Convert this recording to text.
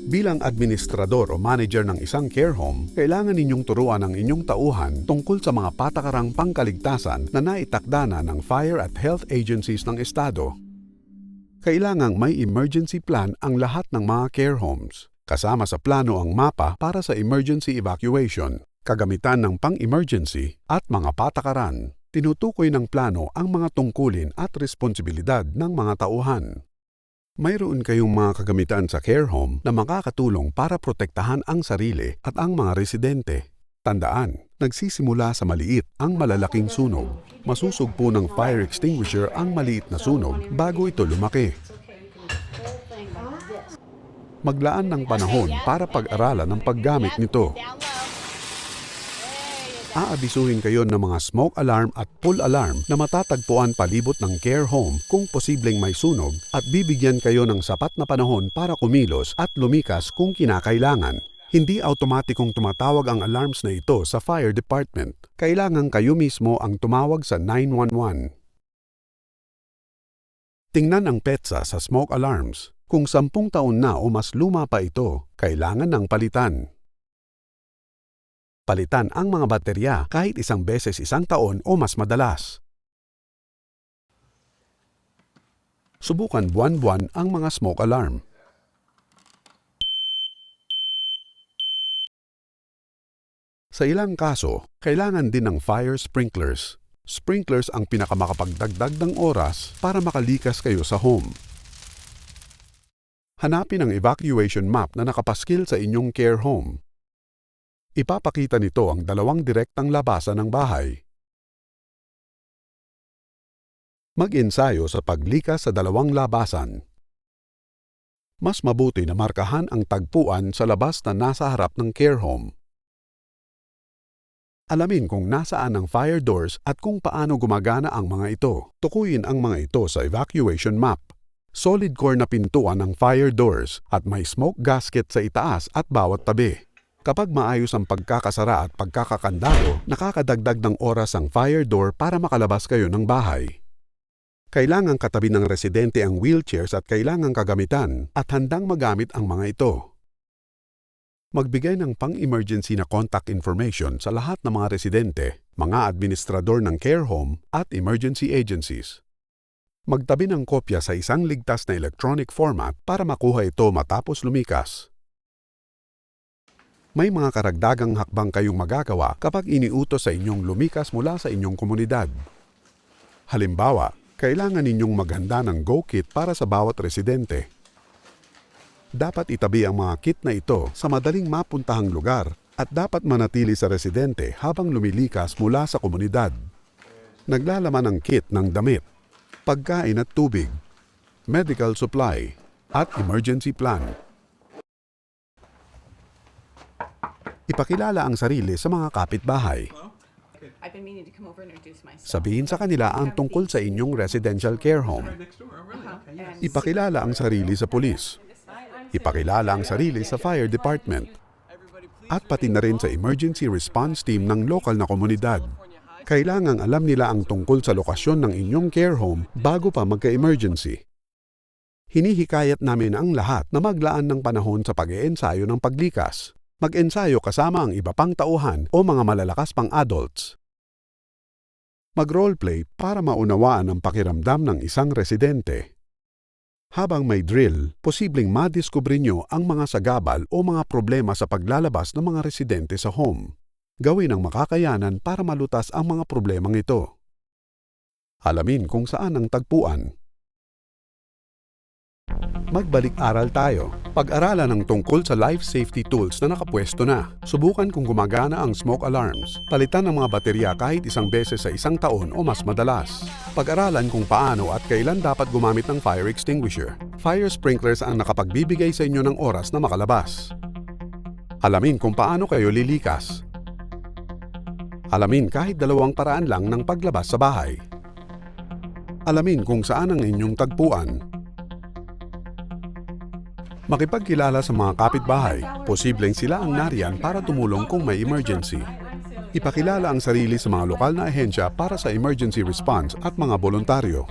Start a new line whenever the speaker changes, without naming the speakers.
Bilang administrador o manager ng isang care home, kailangan ninyong turuan ang inyong tauhan tungkol sa mga patakarang pangkaligtasan na naitakda na ng fire at health agencies ng estado. Kailangang may emergency plan ang lahat ng mga care homes. Kasama sa plano ang mapa para sa emergency evacuation, kagamitan ng pang-emergency at mga patakaran. Tinutukoy ng plano ang mga tungkulin at responsibilidad ng mga tauhan. Mayroon kayong mga kagamitan sa care home na makakatulong para protektahan ang sarili at ang mga residente. Tandaan, nagsisimula sa maliit ang malalaking sunog. Masusugpo ng fire extinguisher ang maliit na sunog bago ito lumaki. Maglaan ng panahon para pag-aralan ang paggamit nito. Aabisuhin kayo ng mga smoke alarm at pull alarm na matatagpuan palibot ng care home kung posibleng may sunog at bibigyan kayo ng sapat na panahon para kumilos at lumikas kung kinakailangan. Hindi automatikong tumatawag ang alarms na ito sa fire department. Kailangan kayo mismo ang tumawag sa 911. Tingnan ang petsa sa smoke alarms. Kung 10 taon na o mas luma pa ito, kailangan ng palitan. Palitan ang mga baterya kahit isang beses isang taon o mas madalas. Subukan buwan-buwan ang mga smoke alarm. Sa ilang kaso, kailangan din ng fire sprinklers. Sprinklers ang pinakamakapagdagdag ng oras para makalikas kayo sa home. Hanapin ang evacuation map na nakapaskil sa inyong care home. Ipapakita nito ang 2 direktang labasan ng bahay. Mag-ensayo sa paglikas sa 2 labasan. Mas mabuti na markahan ang tagpuan sa labas na nasa harap ng care home. Alamin kung nasaan ang fire doors at kung paano gumagana ang mga ito. Tukuyin ang mga ito sa evacuation map. Solid core na pintuan ng fire doors at may smoke gasket sa itaas at bawat tabi. Kapag maayos ang pagkakasara at pagkakakandado, nakakadagdag ng oras ang fire door para makalabas kayo ng bahay. Kailangang katabi ng residente ang wheelchairs at kailangang kagamitan at handang magamit ang mga ito. Magbigay ng pang-emergency na contact information sa lahat ng mga residente, mga administrador ng care home at emergency agencies. Magtabi ng kopya sa isang ligtas na electronic format para makuha ito matapos lumikas. May mga karagdagang hakbang kayong magagawa kapag iniutos sa inyong lumikas mula sa inyong komunidad. Halimbawa, kailangan ninyong maghanda ng go kit para sa bawat residente. Dapat itabi ang mga kit na ito sa madaling mapuntahang lugar at dapat manatili sa residente habang lumilikas mula sa komunidad. Naglalaman ang kit ng damit, pagkain at tubig, medical supply, at emergency plan. Ipakilala ang sarili sa mga kapitbahay. Sabihin sa kanila ang tungkol sa inyong residential care home. Ipakilala ang sarili sa pulis. Ipakilala ang sarili sa fire department. At pati na rin sa emergency response team ng lokal na komunidad. Kailangang alam nila ang tungkol sa lokasyon ng inyong care home bago pa magka-emergency. Hinihikayat namin ang lahat na maglaan ng panahon sa pag-iensayo ng paglikas. Mag-ensayo kasama ang iba pang tauhan o mga malalakas pang adults. Mag-roleplay para maunawaan ang pakiramdam ng isang residente. Habang may drill, posibleng madiskubre nyo ang mga sagabal o mga problema sa paglalabas ng mga residente sa home. Gawin ang makakayanan para malutas ang mga problemang ito. Alamin kung saan ang tagpuan. Magbalik-aral tayo. Pag-aralan ang tungkol sa life safety tools na nakapwesto na. Subukan kung gumagana ang smoke alarms. Palitan ng mga baterya kahit isang beses sa isang taon o mas madalas. Pag-aralan kung paano at kailan dapat gumamit ng fire extinguisher. Fire sprinklers ang nakapagbibigay sa inyo ng oras na makalabas. Alamin kung paano kayo lilikas. Alamin kahit 2 paraan lang ng paglabas sa bahay. Alamin kung saan ang inyong tagpuan. Makipagkilala sa mga kapitbahay. Posibleng sila ang nariyan para tumulong kung may emergency. Ipakilala ang sarili sa mga lokal na ahensya para sa emergency response at mga voluntaryo.